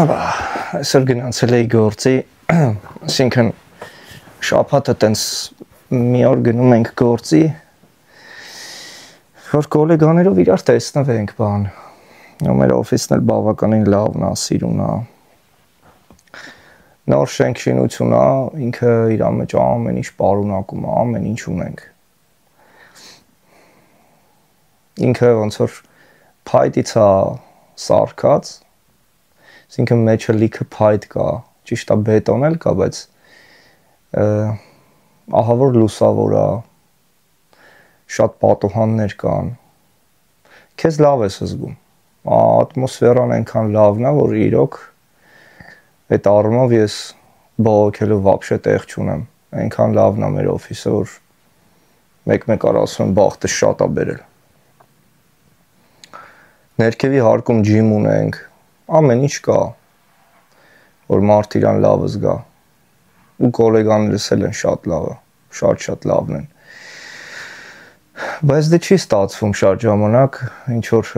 Այսօր գնացել էի գործի, այսինքն շաբաթը տենց մի օր գնում ենք գործի, որ գոլեգաներով իրար տեսնվենք բան, մեր օֆիսն էլ բավականին լավն է, սիրուն է, նոր շենք շինություն է, ինքը իր մեջ ամեն ինչ պարունակում է, ամեն ինչ ունենք, ինքը ոնց որ փայտից է սարքած, այսինքն մեջը լիքը փայտ կա, ճիշտ է բետոն էլ կա, բայց ահավոր լուսավոր է, շատ պատուհաններ կան, քեզ լավ ես զգում, ատմոսֆերան այնքան լավն է, որ իրոք այդ առումով ես բողոքելու վաբշե տեղ չունեմ, այնքան լավն է մեր օֆիսը, որ մեկ-մեկ առ ասում եմ բախտը շատ է բերել, ներքևի հարկում ջիմ ունենք, ամեն ինչ կա, որ մարդ իրան լավ զգա, ու գոլեգաներս էլ են շատ լավը, շատ լավն են, բայց դե չի ստացվում շատ ժամանակ, ինչ-որ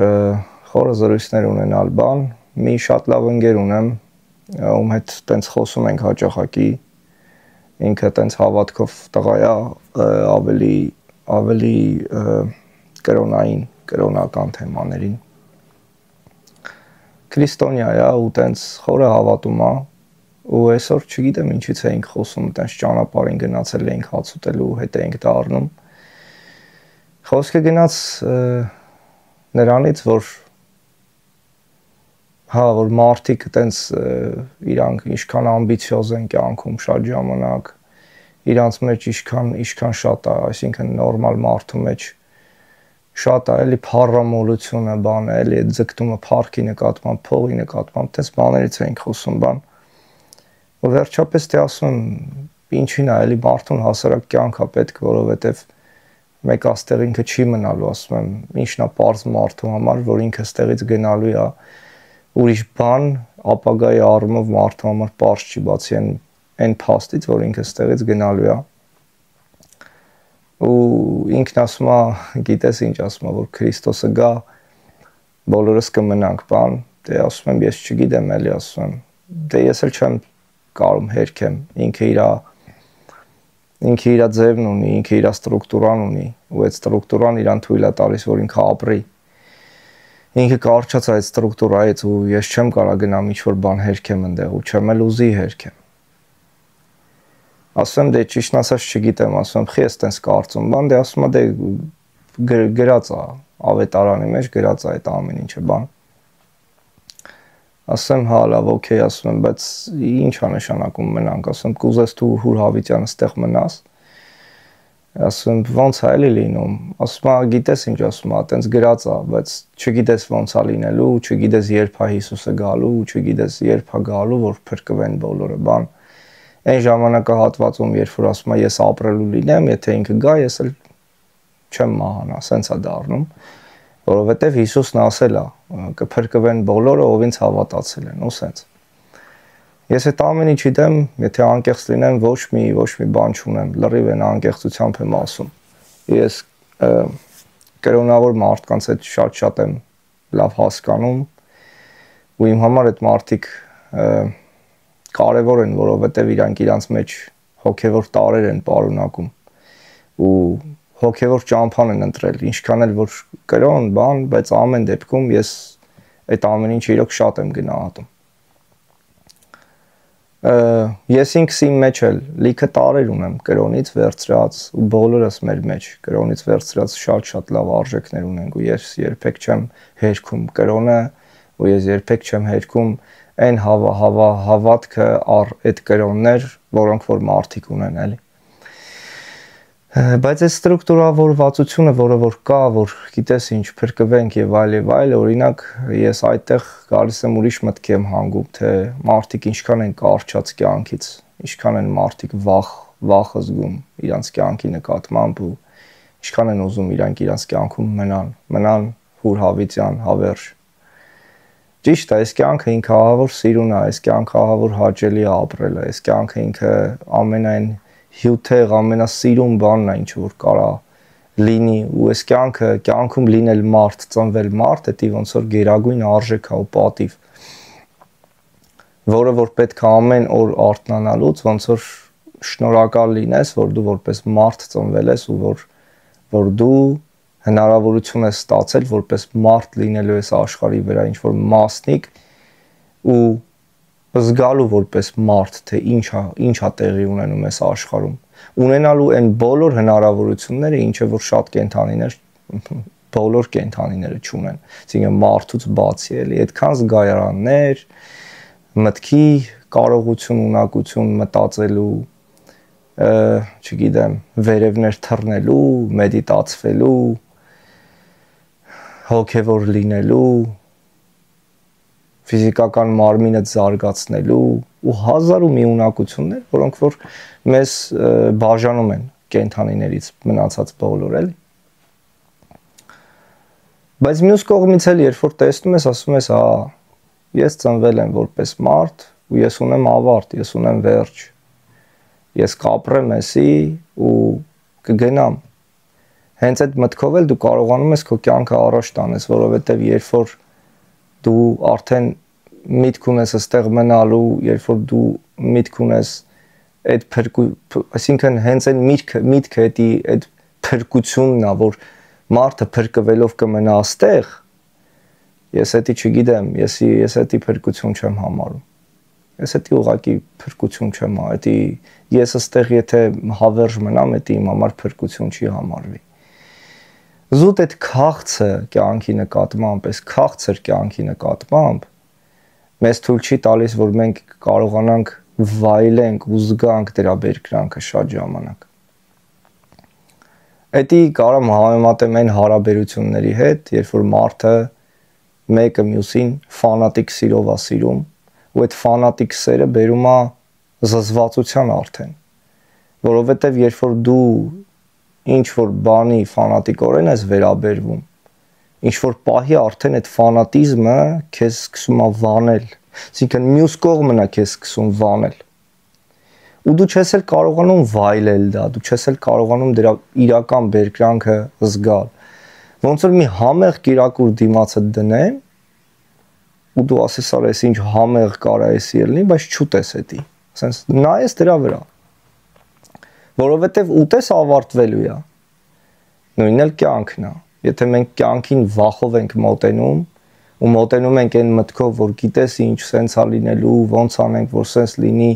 խորը զրույցներ ունենալ բան, մի շատ լավ ընկեր ունեմ, ում հետ տենց խոսում ենք հաճախակի, ինքը տենց հավատքով տղա է, ավելի կրոնական թեմաներին, քրիստոնյա է ու տենց խորը հավատում է ու այսօր չգիտեմ ինչից էինք խոսում, տենց ճանապարհին գնացել էինք հաց ուտելու, հետ էինք դառնում, խոսքը գնաց նրանից, որ մարդիկ տենց իրանք ինչքան ամբիցիոզ են կյանքում շատ ժամանակ, իրանց մեջ ինչքան շատ է, այսինքն նորմալ մարդու մեջ շատ է, էլի փառամոլությունը բանը, էլի այդ ձգտումը փառքի նկատմամբ, փողի նկատմամբ, տես բաներից էինք խոսում բան, ու վերջապես թե ասում ինչին է, էլի մարդուն հասարակ կյանք է պետք, որովհետև մեկ աստեղ ինքը չի մնալու, ասում եմ, ինչն է պարզ մարդու համար, որ ինքը ստեղից գնալու է, ուրիշ բան ապագայի առումով մարդու համար պարզ չի, բացի այն փաստից, որ ինքը ստեղից գնալու է, ու ինքն ասում է, գիտես ինչ ասում է, որ Քրիստոսը գա, բոլորս կմնանք բան, դե ասում եմ, ես չգիտեմ էլի ասում եմ, դե ես էլ չեմ կարում հերքեմ, ինքը իր ձևն ունի, ինքը իր ստրուկտուրան ունի, ու այդ ստրուկտուրան իրան թույլ է տալիս, որ ինքը ապրի, ինքը կարճած այդ ստրուկտուրայից ու ես չեմ կարա գնամ ինչ-որ բան հերքեմ ընդեղ ու չեմ էլ ուզի հերքեմ, ասում եմ, դե ճիշտն ասած չգիտեմ, ասում եմ, խի ես տենց կարծում, բան, դե ասում եմ, դե գրած է, ավետարանի մեջ գրած է այդ ամեն ինչը բան, ասում եմ, հա, լավ, օքեյ, ասում եմ, բայց ինչ է նշանակում մնանք, ասում եմ, կուզես դու Հուր Հավիտյանը ստեղ մնաս, ասում եմ, ոնց է էլի լինում, ասում եմ, գիտես ինչ ասում եմ, տենց գրած է, բայց չգիտես ոնց է լինելու, չգիտես երբ է Հիսուսը գալու, չգիտես երբ է գալու, որ փրկվեն բոլորը, բան, այն ժամանակահատվածում, երբ որ ասում եմ, ես ապրելու լինեմ, եթե ինքը գա, ես էլ չեմ մահանա, սենց է դառնում, որովհետև Հիսուսն ասել է, կփրկվեն բոլորը, ով ինձ հավատացել են, ու սենց։ Ես այդ ամեն ինչի դեմ, եթե անկեղծ լինեմ, ոչ մի բան չունեմ, լրիվ են անկեղծությամբ եմ ասում։ Ես կրոնավոր մարդկանց հետ շատ եմ լավ հասկանում, ու իմ համար այդ մարդիկ կարևոր են, որովհետև իրանց մեջ հոգևոր տարեր են պարունակում ու հոգևոր ճամփան են ընտրել, ինչքան էլ որ կրոն, բան, բայց ամեն դեպքում ես այդ ամեն ինչը իրոք շատ եմ գնահատում։ Ես ինքս իմ մեջ էլ լիքը տարեր ունեմ կրոնից վերցրած ու բոլորս մեր մեջ կրոնից վերցրած շատ լավ արժեքներ ունենք ու ես երբեք չեմ հերքում կրոնը ու ես երբեք չեմ հերքում այն հավատքը առ այդ կրոններ, որոնք որ մարդիկ ունեն, էլի։ Բայց այս ստրուկտուրավորվածությունը, որը որ կա, որ գիտես ինչ, փրկվենք եւ այլ, օրինակ ես այդտեղ գալիս եմ ուրիշ մտքի եմ հանգում, թե մարդիկ ինչքան են կարճած կյանքից, ինչքան են մարդիկ վախ զգում իրանց կյանքի նկատմամբ ու ինչքան են ուզում իրանց կյանքում մնան Հուր Հավիտյան, հավերժ։ Ճիշտ է, այս կյանքը ինքը ահավոր սիրուն է, այս կյանքը ահավոր հաճելի է ապրելը, այս կյանքը ինքը ամենայն հյութեղ, ամենասիրուն բանն է, ինչ որ կարա լինի, ու այս կյանքում լինել մարդ, ծնվել մարդ, դա ոնց որ գերագույն արժեք է ու պատիվ։ որը որ պետք է ամեն օր արթնանալուց ոնց որ շնորհակալ լինես, որ դու որպես մարդ ծնվել ես ու որ դու հնարավորություն ես ստացել որպես մարդ լինելու ես աշխարհի վրա, ինչ որ մասնիկ ու զգալու որպես մարդ, թե ինչա տեղի ունենում ես աշխարհում, ունենալու այն բոլոր հնարավորությունները, ինչը որ շատ կենդանիներ, բոլոր կենդանիները չունեն, այսինքն մարդուց բացի էլի, այդքան զգայարաններ, մտքի կարողություն, ունակություն մտածելու, չգիտեմ, վերևներ թռնելու, մեդիտացվելու, հոգևոր լինելու, ֆիզիկական մարմինը զարգացնելու ու հազար ու մի ունակություններ, որոնք որ մեզ բաժանում են կենդանիներից մնացած բոլոր էլի։ Բայց մյուս կողմից էլ երբ որ տեսնում ես, ասում ես, հա, ես ծնվել եմ որպես մարդ ու ես ունեմ ավարտ, ես ունեմ վերջ։ Ես կապրեմ էսի ու կգնամ։ Հենց այդ մտքով էլ դու կարողանում ես քո կյանքը առաջ տանես, որովհետև երբ որ դու արդեն միտք ունես այստեղ մնալու, երբ որ դու միտք ունես այդ այսինքն հենց այն միտքը այդ փրկությունն է, որ մարդը փրկվելով կմնա այստեղ, ես էդի չգիտեմ, ես էդի փրկություն չեմ համարում։ Ես էդի ուղղակի փրկություն չեմ, էդի ես այստեղ եթե հավերժ մնամ, էդի իմ համար փրկություն չի համարվի։ Զուտ այդ քաղցը կյանքի նկատմամբ, այս քաղցր կյանքի նկատմամբ մեզ թույլ չի տալիս, որ մենք կարողանանք վայելենք ու զգանք դրա բերկրանքը շատ ժամանակ։ Էդի կարամ համեմատեմ այն հարաբերությունների հետ, երբ որ մարդը մեկը մյուսին ֆանատիկ սիրով է սիրում, ու այդ ֆանատիկ սերը բերում է զզվացության արդեն, որովհետև երբ որ դու ինչ որ բանի ֆանատիկորեն ես վերաբերվում, ինչ որ պահի արդեն այդ ֆանատիզմը քեզ սկսում է վանել, այսինքն մյուս կողմն է քեզ սկսում վանել։ Ու դու չես էլ կարողանում վայելել դա, դու չես էլ կարողանում դրա իրական բերկրանքը զգալ։ Ոնց որ մի համեղ կիրակուր դիմացը դնեն, ու դու ասես արա էս ինչ համեղ կարա էսի ելնի, բայց չուտես էդի, ասենց նայես դրա վրա, որովհետև ուտես ավարտվելու է, նույնն էլ կյանքն է, եթե մենք կյանքին վախով ենք մոտենում, ու մոտենում ենք այն մտքով, որ գիտես ինչ սենց է լինելու, ոնց անենք, որ սենց լինի,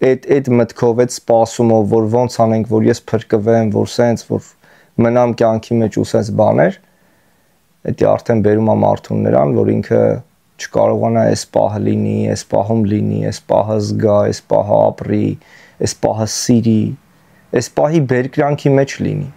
այդ մտքով, այդ սպասումով, որ ոնց անենք, որ ես փրկվեմ, որ սենց, որ մնամ կյանքի մեջ ու սենց բաներ, էդի արդեն բերում է մարդուն նրան, որ ինքը չկարողանա այս պահը լինի, այս պահում լինի, այս պահը զգա, այս պահը ապրի, այս պահը սիրի, այս պահի բերկրանքի մեջ լինի։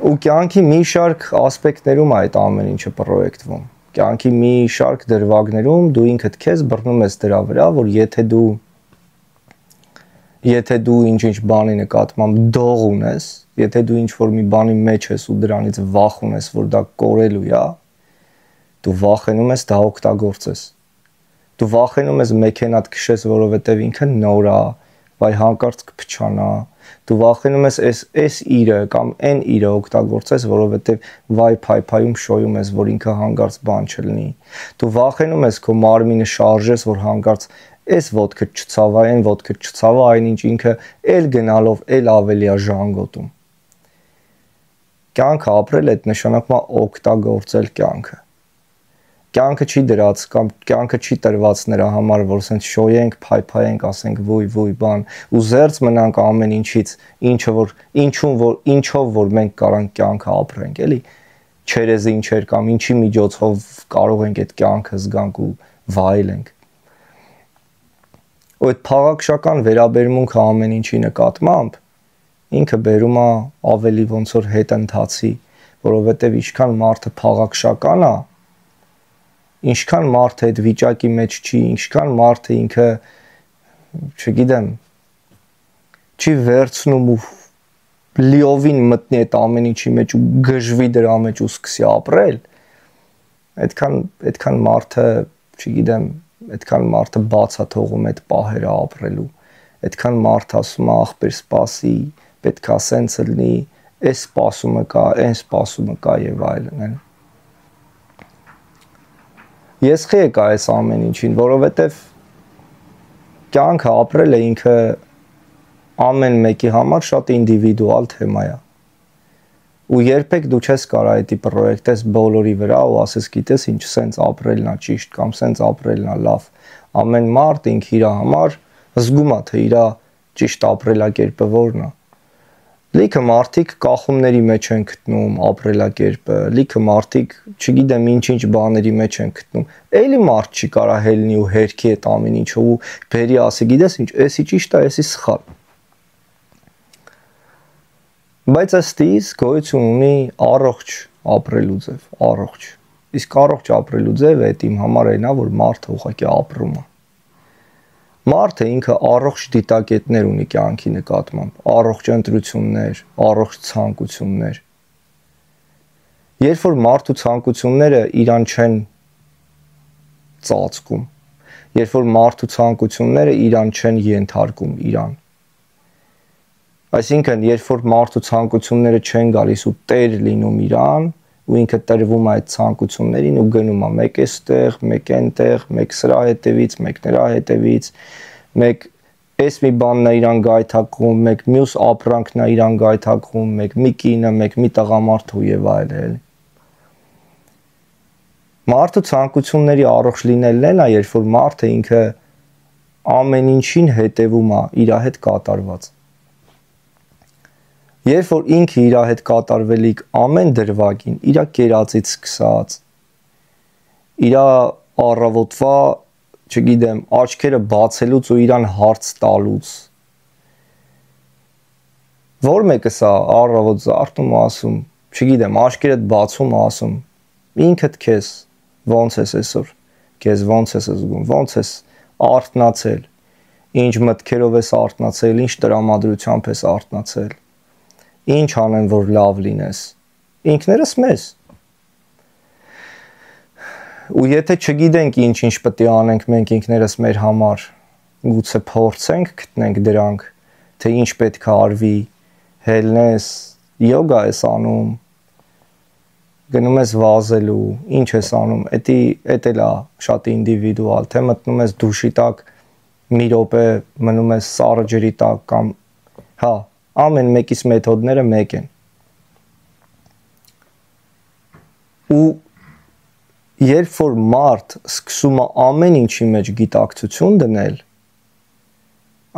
Ու կյանքի մի շարք ասպեկտներում է այդ ամեն ինչը պրոյեկտվում։ Կյանքի մի շարք դրվագներում դու ինքդ քեզ բռնում ես դրա վրա, որ եթե դու ինչ-ինչ բանի նկատմամբ դող ունես, եթե դու ինչ-որ մի բանի մեջ ես ու դրանից վախ ունես, որ դա կորելու է, դու վախենում ես դա օգտագործես։ Դու վախենում ես մեքենատ քշես, որովհետև ինքը նոր է, վայ հանկարծ կփչանա։ Դու վախենում ես այս իրը կամ այն իրը օգտագործես, որովհետև վայ փայփայում շոյում ես, որ ինքը հանկարծ բան չլինի։ Դու վախենում ես քո մարմինը շարժես, որ հանկարծ այս ոտքը չցավա, այն ոտքը չցավա, այնինչ ինքը էլ գնալով էլ ավելի է ժանգոտում։ Կյանքը ապրել այդ նշանակում է օգտագործել կյանքը։ Կյանքը չի դրած կամ կյանքը չի տրված նրա համար, որ ասենք շոյենք, փայփայենք, ասենք ոյ բան, ու զերծ մնանք ամեն ինչից, ինչով որ մենք կարանք կյանքը ապրենք, էլի, չերեզ ինչեր կամ ինչի միջոցով կարող ենք այդ կյանքը զգանք ու վայելենք։ Ու այդ փաղաքշական վերաբերմունքը ամեն ինչի նկատմամբ ինքը բերում է ավելի ոնց որ հետընթացի, որովհետև ինչքան մարդը փաղաքշական է, ինչքան մարդը այդ վիճակի մեջ չի, ինչքան մարդը ինքը, չգիտեմ, չի վերցնում ու լիովին մտնի այդ ամեն ինչի մեջ ու գժվի դրա մեջ ու սկսի ապրել, այդքան մարդը, չգիտեմ, այդքան մարդը բաց է թողում այդ պահերը ապրելու, այդքան մարդը ասում է ախպեր սպասի, պետք է սենց լինի, այս սպասումը կա, այն սպասումը կա եւ այլն, Ես խեք այս ամեն ինչին, որովհետև կյանքը ապրելը ինքը ամեն մեկի համար շատ ինդիվիդուալ թեմա է։ Ու երբեք դու չես կարող այդ պրոյեկտես բոլորի վրա ու ասես գիտես ինչ սենց ապրելն է ճիշտ կամ սենց ապրելն է լավ։ Ամեն մարդ ինքը իր համար զգում է թե իր ճիշտ ապրելակերպը որն է։ Լիքը մարդիկ կախումների մեջ են գտնում ապրելակերպը, լիքը մարդիկ, չգիտեմ ինչ-ինչ բաների մեջ են գտնում։ Էլի մարդ չի կարա հելնի ու հերքի այդ ամեն ինչը ու բերի ասի գիտես ինչ, էսի ճիշտ է, էսի սխալ։ Բայց ըստիս գոյություն ունի առողջ ապրելու ձև, առողջ։ Իսկ առողջ ապրելու ձևը այդ իմ համար այնա, որ մարդը ուղղակի ապրում է։ Մարդը ինքը առողջ դիտակետներ ունի կյանքի նկատմամբ, առողջ ընտրություններ, առողջ ցանկություններ։ Երբ որ մարդու ցանկությունները իրան չեն ծածկում, երբ որ մարդու ցանկությունները իրան չեն ենթարկում իրան։ Այսինքն, երբ որ մարդու ցանկությունները չեն գալիս ու տեր լինում իրան, ու ինքը տրվում է այդ ցանկություններին ու գնում է մեկ էստեղ, մեկ այնտեղ, մեկ սրա հետևից, մեկ նրա հետևից, մեկ էս մի բանն է իրան գայթակղում, մեկ մյուս ապրանքն է իրան գայթակղում, մեկ մի կինը, մեկ մի տղամարդու եւ այլն։ Մարդու ցանկությունների առողջ լինելն է, երբ որ մարդը ինքը ամեն ինչին հետևում է իր հետ կատարված։ Երբ որ ինքը իր հետ կատարվելիք ամեն դրվագին, իր կերածից սկսած, իր առավոտվա, չգիտեմ, աչքերը բացելուց ու իրան հարց տալուց, որ մեկը սա առավոտ զարթնում ասում, չգիտեմ, աչքերդ բացում ասում, ինքդ քեզ ոնց ես այսօր, քեզ ոնց ես զգում, ոնց ես արթնացել, ինչ մտքերով ես արթնացել, ինչ տրամադրությամբ ես արթնացել, ինչ անեմ, որ լավ լինես, ինքներս մեզ։ Ու եթե չգիտենք ինչ պետք է անենք մենք ինքներս մեր համար, գուցե փորձենք գտնենք դրանք, թե ինչ պետք է արվի, հելնես, յոգա ես անում, գնում ես վազելու, ինչ ես անում, էդ էլ է շատ ինդիվիդուալ, թե մտնում ես դուշի տակ մի րոպե մնում ես սառը ջրի տակ կամ հա ամեն մեկից մեթոդները մեկ են։ Ու երբ որ մարդ սկսում է ամեն ինչի մեջ գիտակցություն դնել,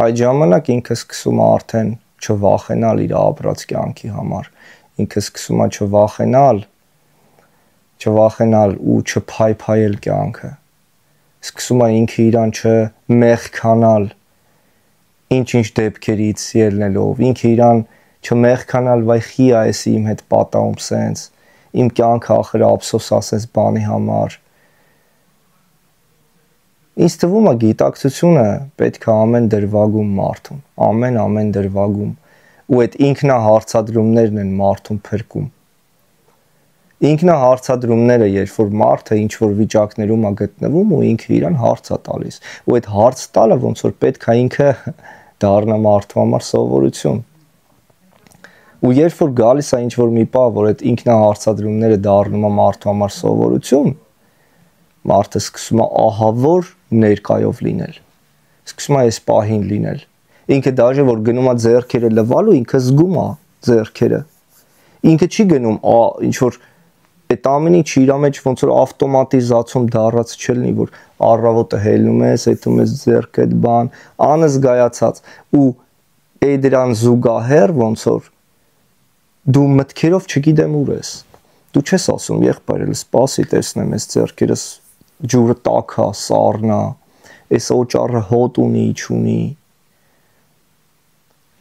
այդ ժամանակ ինքը սկսում է արդեն չվախենալ իր ապրած կյանքի համար, ինքը սկսում է չվախենալ ու չփայփայել կյանքը, սկսում է ինքը իրան չմեղքանալ, ինչ-ինչ դեպքերից ելնելով, ինքը իրան չմեղքանալ, վայ խի է էսի իմ հետ պատահում սենց, իմ կյանքը ախր ափսոս ասես բանի համար։ Ինձ թվում է գիտակցությունը պետք է ամեն դրվագում մարդուն, ամեն դրվագում, ու այդ ինքնահարցադրումներն են մարդուն փրկում։ Ինքնահարցադրումները, երբ որ մարդը ինչ-որ վիճակներում է գտնվում ու ինքը իրան հարց է տալիս, ու այդ հարց տալը ոնց որ պետք է ինքը դառնա մարդու համար սովորություն։ Ու երբ որ գալիս է ինչ-որ մի բան, որ այդ ինքնահարցադրումները դառնում է մարդու համար սովորություն, մարդը սկսում է ահավոր ներկայով լինել, սկսում է այս պահին լինել։ Ինքը դաժե որ գնում է ձեռքերը լվալու, ինքը զգում է ձեռքերը։ Ինքը չի գնում ինչ-որ այդ ամեն ինչ իր մեջ ոնց որ ավտոմատիզացում դառած չլինի, որ առավոտը հելնում ես, հետում ես ձեռքդ բան, անզգայացած ու դրան զուգահեռ ոնց որ դու մտքերով չգիտեմ ուր ես։ Դու չես ասում եղբայր, սպասի տեսնեմ ես ձեռքերս ջուրը տաքա, սառնա, այս օճառը հոտ ունի, չունի։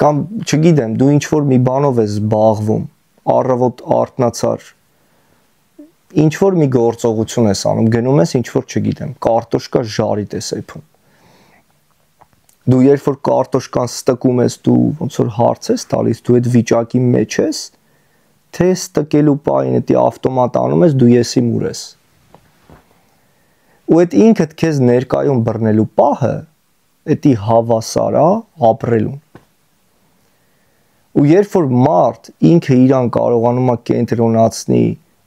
Կամ չգիտեմ, դու ինչ որ մի բանով ես զբաղվում, առավոտ արթնացար, ինչ որ մի գործողություն ես անում, գնում ես ինչ որ չգիտեմ, կարտոշկա ժարիտ ես եփում։ Դու երբ որ կարտոշկան ստկում ես, դու ոնց որ հարց ես տալիս, դու այդ վիճակի մեջ ես, թե ստկելու պահին էդի ավտոմատ անում ես, դու եսի մուր ես։ Ու այդ ինքդ քեզ ներկայում բռնելու պահը, էդի հավասար է ապրելուն։ Ու երբ որ մարդ ինքը իրան կարողանում է կենտրոնացնի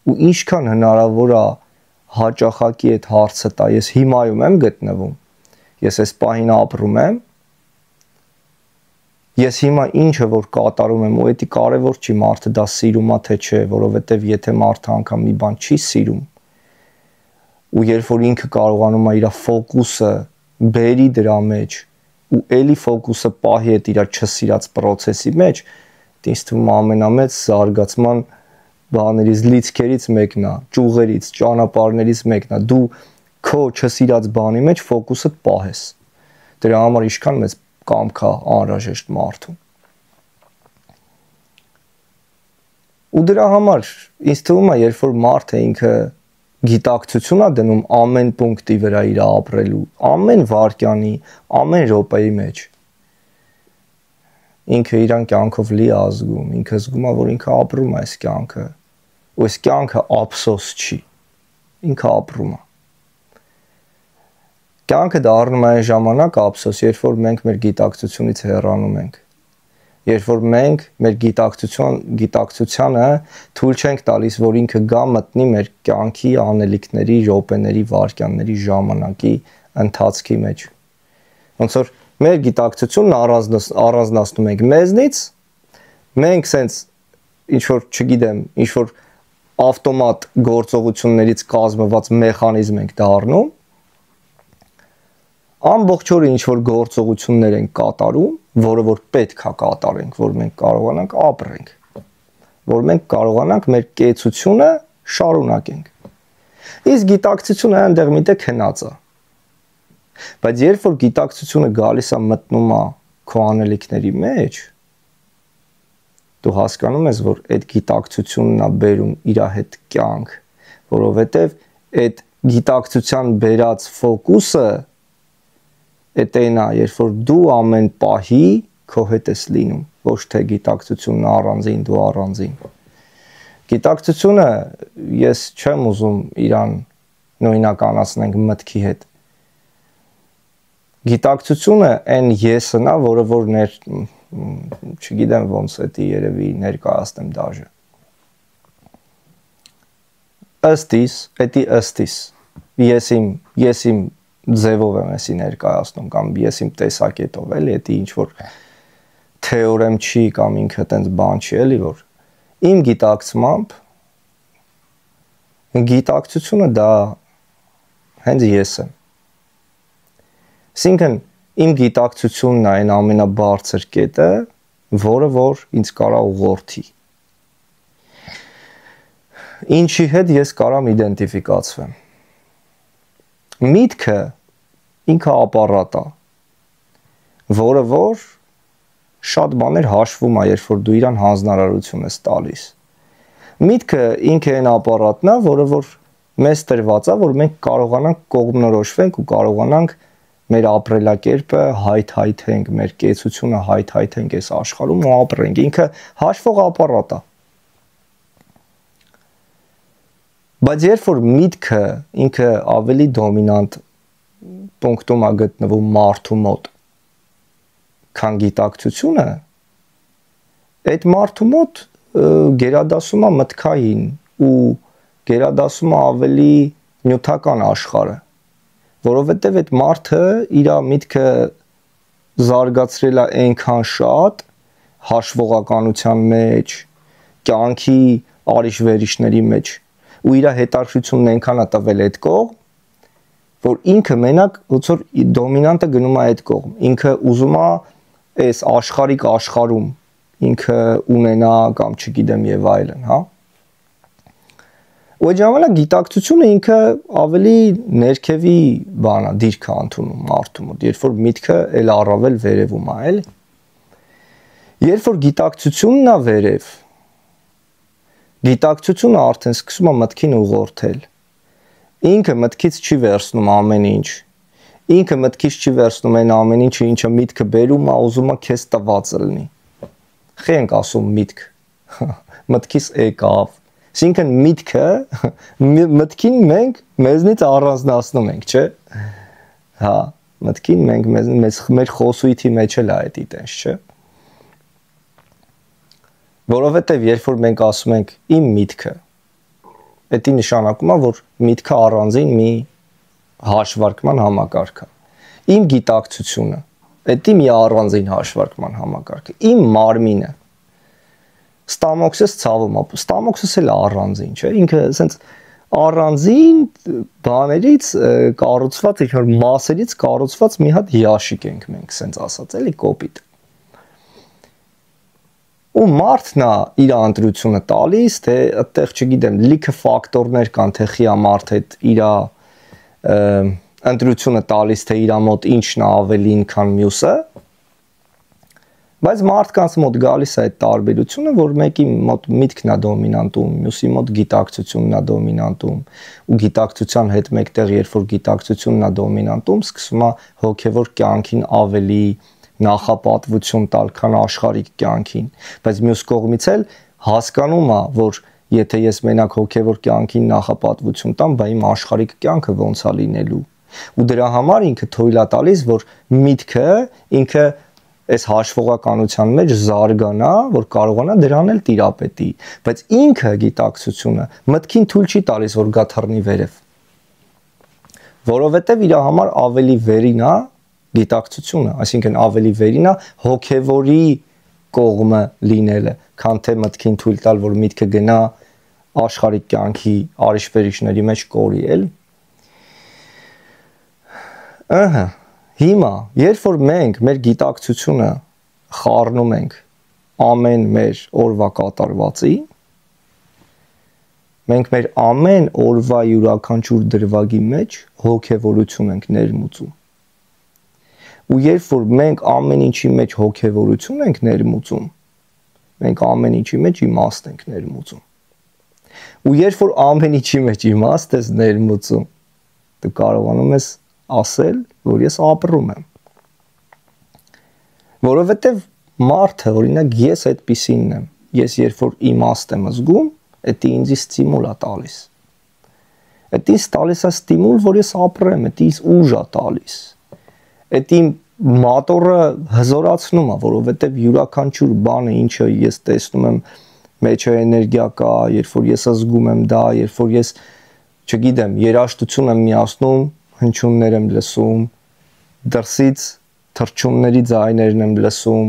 ու ինչքան հնարավոր է հաճախակի այդ հարցը տա, ես հիմայում եմ գտնվում, ես այս պահին ապրում եմ, ես հիմա ինչը որ կատարում եմ, ու դա կարևոր չի մարդը դա սիրում է թե չէ, որովհետև եթե մարդը անգամ մի բան չի սիրում, ու երբ որ ինքը կարողանում է իր ֆոկուսը բերի դրա մեջ, ու էլի ֆոկուսը պահի այդ իր չսիրած process-ի մեջ, ինձ թվում է ամենամեծ զարգացման բաներից, լիցքերից մեկն է, ճյուղերից, ճանապարհներից մեկն է, դու քո չսիրած բանի մեջ ֆոկուսդ պահես։ Դրա համար ինչքան մեծ կամք է անհրաժեշտ մարդուն։ Ու դրա համար ինձ թվում է, երբ որ մարդը ինքը գիտակցություն է դնում ամեն պունկտի վրա իր ապրելու, ամեն վայրկյանի, ամեն րոպեի մեջ, ինքը իրան կյանքով լի ազգում, ինքը զգում է, որ ինքը ապրում է այս կյանքը, ու այս կյանքը ափսոս չի, ինքը ապրում է։ Կյանքը դառնում է այն ժամանակ ափսոս, երբ որ մենք մեր գիտակցությունից հեռանում ենք, երբ որ մենք մեր գիտակցությանը թույլ չենք տալիս, որ ինքը գա մտնի մեր կյանքի անելիքների, րոպեների, վայրկյանների, ժամանակի ընթացքի մեջ։ Ոնց որ մեր գիտակցությունն առանձնացնում ենք մեզնից, մենք սենց ինչ-որ, չգիտեմ, ինչ-որ ավտոմատ գործողություններից կազմված մեխանիզմ ենք դառնում, ամբողջ օրը ինչ-որ գործողություններ ենք կատարում, որը որ պետք է կատարենք, որ մենք կարողանանք ապրենք, որ մենք կարողանանք մեր կեցությունը շարունակենք։ Իսկ գիտակցությունը այնտեղ միտեղ քնած է։ Բայց երբ որ գիտակցությունը գալիս է մտնում է քո անելիքների մեջ, դու հասկանում ես, որ այդ գիտակցությունն է բերում իր հետ կյանք, որովհետև այդ գիտակցության բերած ֆոկուսը այդ այնա, երբ որ դու ամեն պահի քո հետ ես լինում, ոչ թե գիտակցությունն առանձին, դու առանձին։ Գիտակցությունը ես չեմ ուզում իրան նույնականացնենք մտքի հետ։ Գիտակցությունը այն եսն է, որը որ չգիտեմ ոնց էդի երևի ներկայացնեմ դաժե։ Ըստիս, էդի ըստիս, ես իմ ձևով եմ էսի ներկայացնում, կամ ես իմ տեսակետով, էլի, էդի ինչ-որ թեորեմ չի, կամ ինքը տենց բան չի, էլի, որ իմ գիտակցմամբ գիտակցությունը դա հենց ես եմ։ Այսինքն իմ գիտակցությունն է այն ամենաբարձր կետը, որը որ ինձ կարա ուղղորդի։ Ինչի հետ ես կարամ իդենտիֆիկացվեմ։ Միտքը ինքը ապարատ է, որը որ շատ բաներ հաշվում է, երբ որ դու իրան հանձնարարություն ես տալիս։ Միտքը ինքը այն ապարատն է, որը որ մեզ տրված է, որ մենք կարողանանք կողմնորոշվենք ու կարողանանք մեր ապրելակերպը հայթայթենք, մեր կեցությունը հայթայթենք այս աշխարհում ու ապրենք։ Ինքը հաշվող ապարատ է։ Բայց երբ որ միտքը ինքը ավելի դոմինանտ պունկտում է գտնվում մարդու մոտ, քան գիտակցությունը, այդ մարդու մոտ գերադասում է մտքային ու գերադասում է ավելի նյութական աշխարհը, որովհետև այդ մարդը իր միտքը զարգացրել է այնքան շատ հաշվողականության մեջ, կյանքի արիշ-վերիշների մեջ, ու իր հետաքրքրությունն այնքան է տվել այդ կողմ, որ ինքը մենակ ոնց որ դոմինանտը գնում է այդ կողմ, ինքը ուզում է այս աշխարհիկ աշխարհում ինքը ունենա կամ չգիտեմ եւ այլն, հա։ Ու այդ ժամանակ գիտակցությունը ինքը ավելի ներքևի բան է, դիրք է ընդունում մարդու մոտ, երբ որ միտքը էլ առավել վերևում է, էլի։ Երբ որ գիտակցությունն է վերև, գիտակցությունը արդեն սկսում է մտքին ուղղորդել։ Ինքը մտքից չի վերցնում ամեն ինչ։ Ինքը մտքից չի վերցնում այն ամեն ինչը, ինչը միտքը բերում է, ուզում է քեզ տված լինի։ Խի ենք ասում միտք։ Մտքից եկավ։ Այսինքն միտքը մտքին մենք մեզնից առանձնացնում ենք, չէ՞։ Հա, մտքին մենք մեր խոսույթի մեջ էլ է այդ տես, չէ՞։ Որովհետև երբ որ մենք ասում ենք իմ միտքը, Դա նշանակում է, որ միտքը առանձին մի հաշվարկման համակարգ է։ Իմ գիտակցությունը, դա մի առանձին հաշվարկման համակարգ է։ Իմ մարմինը Ստամոքսս ցավում է, Ստամոքսս էլ առանձին, չէ՞։ Ինքը ասենց առանձին բաներից կառուցված, ինչ-որ մասերից կառուցված մի հատ յաշիկ ենք մենք, ասենց ասած, էլի կոպիտ։ Ու մարդն է իր ընտրությունը տալիս, թե այդտեղ, չգիտեմ, լիքը ֆակտորներ կան, թե խիա մարդ հետ իր ընտրությունը տալիս, թե իր մոտ ինչն է ավելին, քան մյուսը։ Բայց մարդկանց մոտ գալիս է այդ տարբերությունը, որ մեկի մոտ միտքն է դոմինանտում, մյուսի մոտ գիտակցությունն է դոմինանտում, ու գիտակցության հետ մեկտեղ, երբ որ գիտակցությունն է դոմինանտում, սկսում է հոգևոր կյանքին ավելի նախապատվություն տալ, քան աշխարհիկ կյանքին, բայց մյուս կողմից էլ հասկանում է, որ եթե ես մենակ հոգևոր կյանքին նախապատվություն տամ, բա իմ աշխարհիկ կյանքը ոնց է լինելու։ Ու դրա համար ինքը թույլ է տալիս, որ միտքը ինքը այս հաշվողականության մեջ զարգանա, որ կարողանա դրան էլ տիրապետի, բայց ինքը գիտակցությունը մտքին թույլ չի տալիս, որ գա թռնի վերև, որովհետև իր համար ավելի վերին է գիտակցությունը, այսինքն ավելի վերին է հոգևորի կողմը լինելը, քան թե մտքին թույլ տալ, որ միտքը գնա աշխարհիկ կյանքի արիշվերիչների մեջ կորի, էլի։ Ահա Հիմա, երբ որ մենք մեր գիտակցությունը խառնում ենք ամեն մեր օրվա կատարվածի, մենք մեր ամեն օրվա յուրաքանչյուր դրվագի մեջ հոգևորություն ենք ներմուծում։ Ու երբ որ մենք ամեն ինչի մեջ հոգևորություն ենք ներմուծում, մենք ամեն ինչի մեջ իմաստ ենք ներմուծում։ Ու երբ որ ամեն ինչի մեջ իմաստ ես ներմուծում, դու կարողանում ես ասել, որ ես ապրում եմ։ Որովհետև մարդը, օրինակ, ես այդպիսինն եմ։ Ես երբ որ իմաստ եմ զգում, դա ինձ ստիմուլ է տալիս։ Դա ինձ տալիս է ստիմուլ, որ ես ապրեմ, դա ինձ ուժ է տալիս։ Դա իմ մոտորը հզորացնում է, որովհետև յուրաքանչյուր բանը, ինչը ես տեսնում եմ, մեջը էներգիա կա, երբ որ ես զգում եմ դա, երբ որ ես, չգիտեմ, երաժշտություն եմ միացնում, հնչյուններ եմ լսում, դրսից թռչունների ձայներն եմ լսում,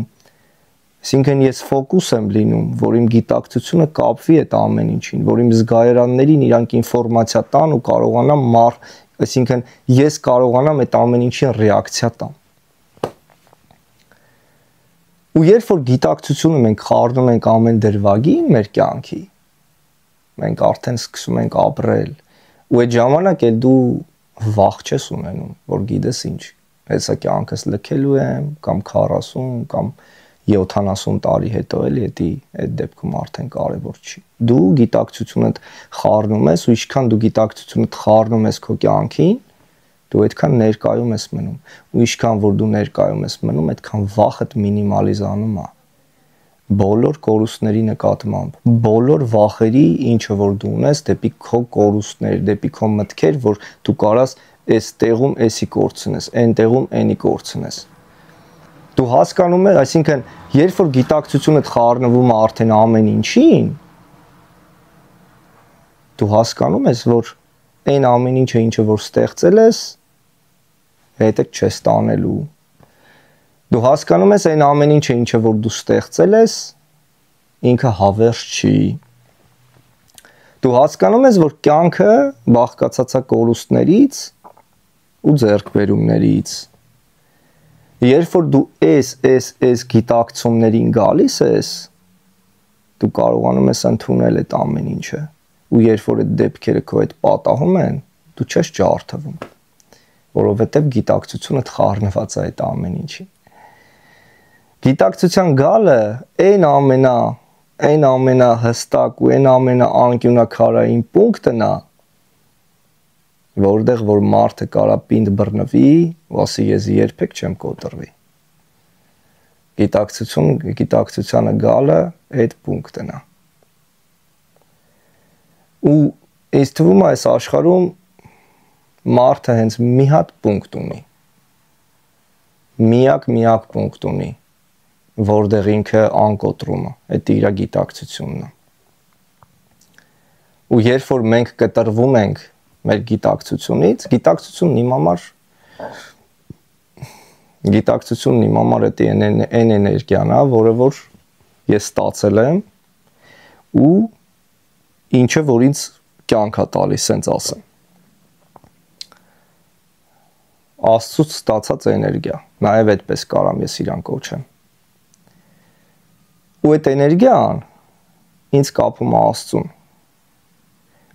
այսինքն ես ֆոկուս եմ լինում, որ իմ գիտակցությունը կապվի այդ ամեն ինչին, որ իմ զգայարաններին իրանք ինֆորմացիա տան ու կարողանամ այսինքն ես կարողանամ այդ ամեն ինչին ռեակցիա տամ։ Ու երբ որ գիտակցությունը մենք խառնում ենք ամեն դրվագին մեր կյանքի, մենք արդեն սկսում ենք ապրել, ու այդ ժամանակ էլ դու վախ չես ունենում, որ գիտես ինչ, հեսա կյանքս լքելու եմ, կամ 40, կամ 70 տարի հետո էլի այդ դեպքում արդեն կարևոր չի։ Դու գիտակցությունդ խառնում ես, ու ինչքան դու գիտակցությունդ խառնում ես քո կյանքին, դու այդքան ներկայում ես մնում, ու ինչքան որ դու ներկայում ես մնում, այդքան վախդ մինիմալիզանում է։ Բոլոր կորուստների նկատմամբ, բոլոր վախերի, ինչը որ դու ունես, դեպի քո կորուստներ, դեպի քո մտքեր, որ դու կարաս այս տեղում էսի կորցնես, այն տեղում այնի կորցնես։ Դու հասկանում ես, այսինքն, երբ որ գիտակցությունդ խառնվում է արդեն ամեն ինչին, դու հասկանում ես, որ այն ամեն ինչը, ինչը որ ստեղծել ես, հետը չես տանելու։ Դու հասկանում ես այն ամեն ինչը, ինչը որ դու ստեղծել ես, ինքը հավերժ չի։ Դու հասկանում ես, որ կյանքը բաղկացած է կորուստներից ու ձեռքբերումներից։ Երբ որ դու այս գիտակցումներին գալիս ես, դու կարողանում ես ընդունել այդ ամեն ինչը, ու երբ որ այդ դեպքերը քո հետ պատահում են, դու չես ջարդվում, որովհետև գիտակցությունդ խառնված է այդ ամեն ինչին։ Գիտակցության գալը այն ամենահստակ ու այն ամենաանկյունակարային պունկտն է, որտեղ որ մարդը կարա պինդ բռնվի, ու ասի ես երբեք չեմ կոտրվի։ Գիտակցությանը գալը այդ պունկտն է։ Ու ինձ թվում է այս աշխարհում մարդը հենց մի հատ պունկտ ունի։ Միակ պունկտ ունի, որտեղ ինքը անկոտրում է, այդ իր գիտակցությունն է։ Ու երբ որ մենք կտրվում ենք մեր գիտակցությունից, գիտակցությունն իմ համար է այն էներգիան, որը որ ես ստացել եմ ու ինչը որ ինձ կյանք է տալիս, սենց ասեմ։ Աստծուց ստացած էներգիա, նաև այդպես կարամ ես իրան կոչեմ։ Ու այդ էներգիան ինձ կապում է Աստծուն։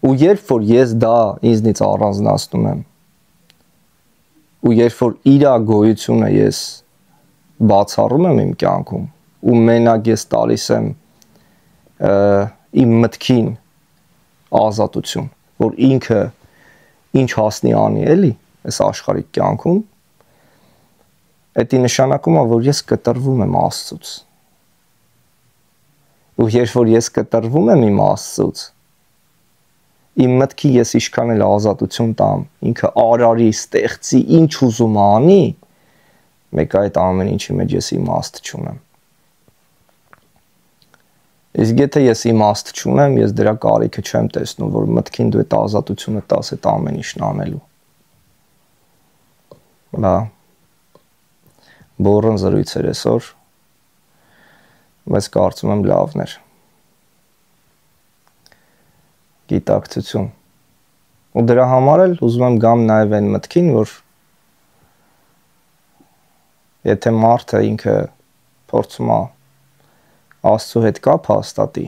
Ու երբ որ ես դա ինձնից առանձնացնում եմ, ու երբ որ իր գոյությունը ես բացառում եմ իմ կյանքում, ու մենակ ես տալիս եմ իմ մտքին ազատություն, որ ինքը ինչ հասնի անի էլի, այս աշխարհիկ կյանքում, դա նշանակում է, որ ես կտրվում եմ Աստծուց։ Ու երբ որ ես կտրվում եմ իմ Աստծուց, իմ մտքի ես ինչքան էլ ազատություն տամ, ինքը արարի, ստեղծի, ինչ ուզում անի, մեկ այդ ամեն ինչի մեջ ես իմաստ չունեմ։ Իսկ եթե ես իմաստ չունեմ, ես դրա կարիքը չեմ տեսնում, որ մտքին դու այդ ազատությունը տաս այդ ամեն ինչն անելու։ Բա բորոն զրույց էր այսօր, բայց կարծում եմ լավն էր։ Գիտակցություն։ Ու դրա համար էլ ուզում եմ գամ նաև այն մտքին, որ եթե մարդը ինքը փորձում է Աստծո հետ կապ հաստատի,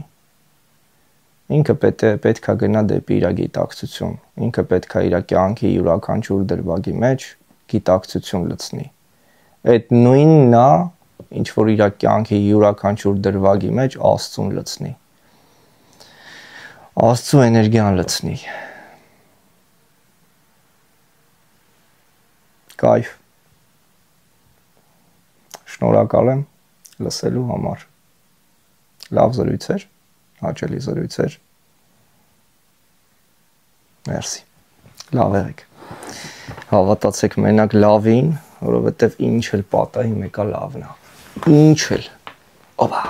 ինքը պետք է գնա դեպի իր գիտակցություն, ինքը պետք է իր կյանքի յուրաքանչյուր դրվագի մեջ գիտակցություն լցնի։ Այդ նույնն է, ինչ որ իր կյանքի յուրաքանչյուր դրվագի մեջ Աստծուն լցնի։ Աստծո էներգիան լցնի։ Կայֆ։ Շնորհակալ եմ լսելու համար։ Լավ զրույց էր, հաճելի զրույց էր։ Մերսի։ Լավ եղեք։ Հավատացեք մենակ լավին, որովհետև ինչ էլ պատահի, մեկը լավն է։ Ինչ էլ։ Օբա։